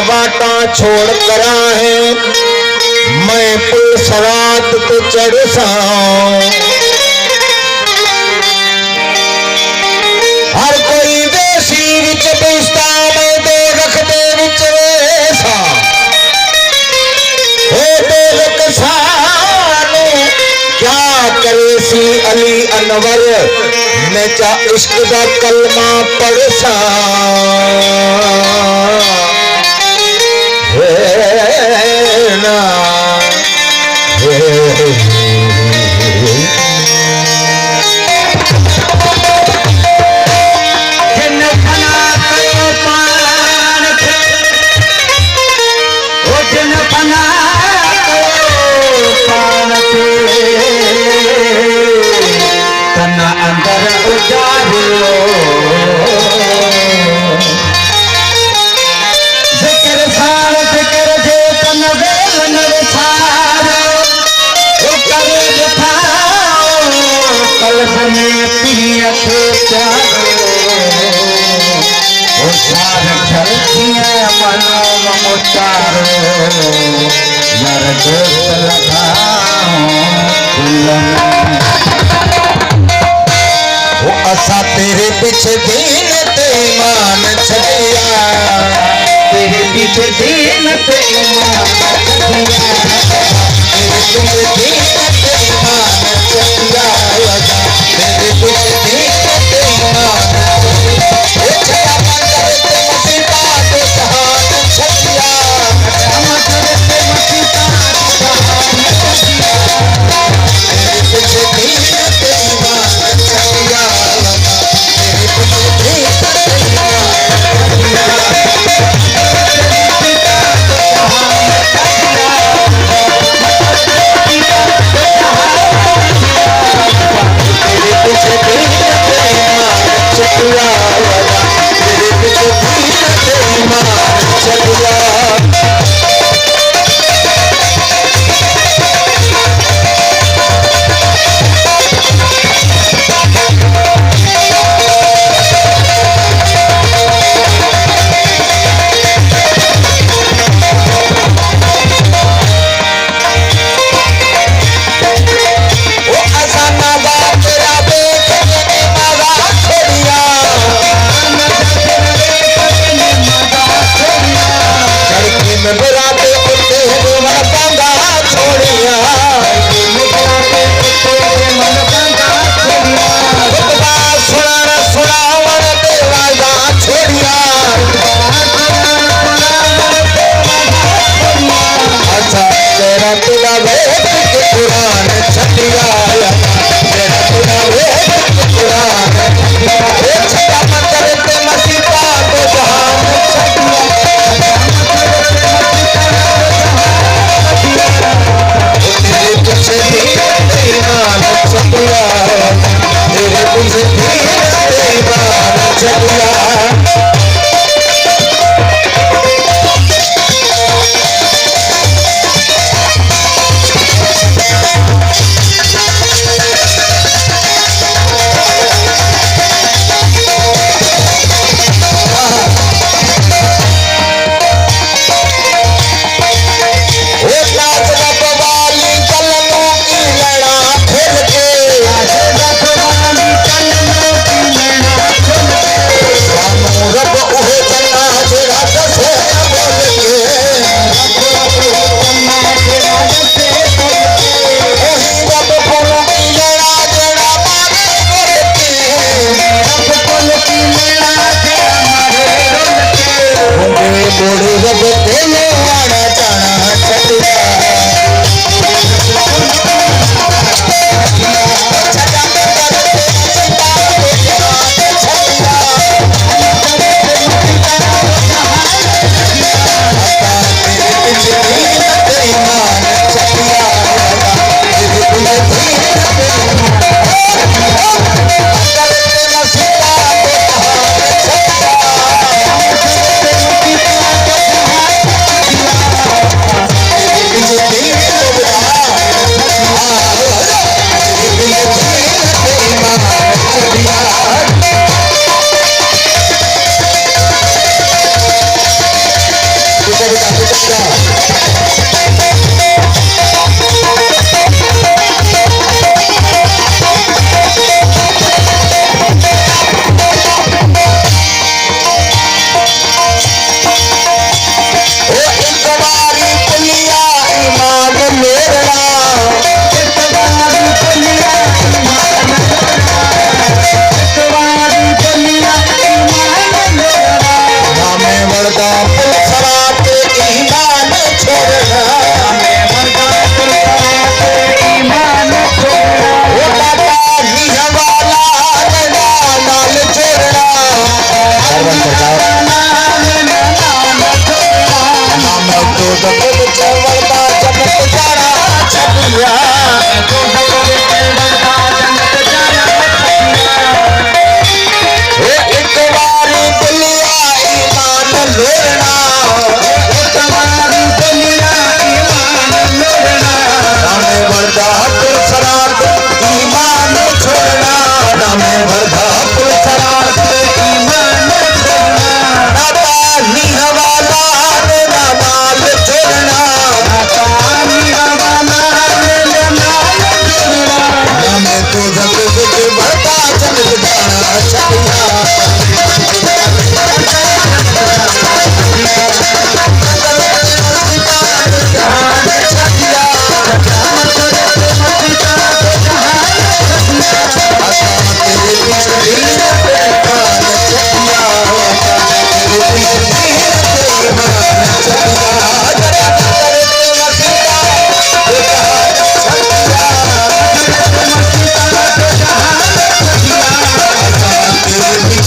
बाटा छोड़ करा है मैं पुल सरात तो चढ़ साऊं। हर कोई देसी विच बेचता मैं दे रख दे विच वेसा हो दे रख सानू क्या करे सी अली अनवर मैं जा इश्क दा कलमा पढ़ सा ना असा तेरे पीछे दीन ते ईमान छड़िया तेरे पीछे दीन ते ईमान छड़िया तेरे पीछे दीन ते ईमान छड़िया तेरे पीछे दीन ते ईमान छड़िया मंदिर ते मसीता तो जहान छड़िया मंदिर ते मसीता तो जहान छड़िया तेरे पीछे दीन ते ईमान छड़िया तेरे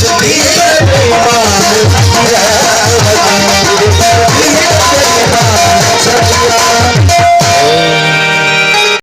तस्वीर बेईमान है।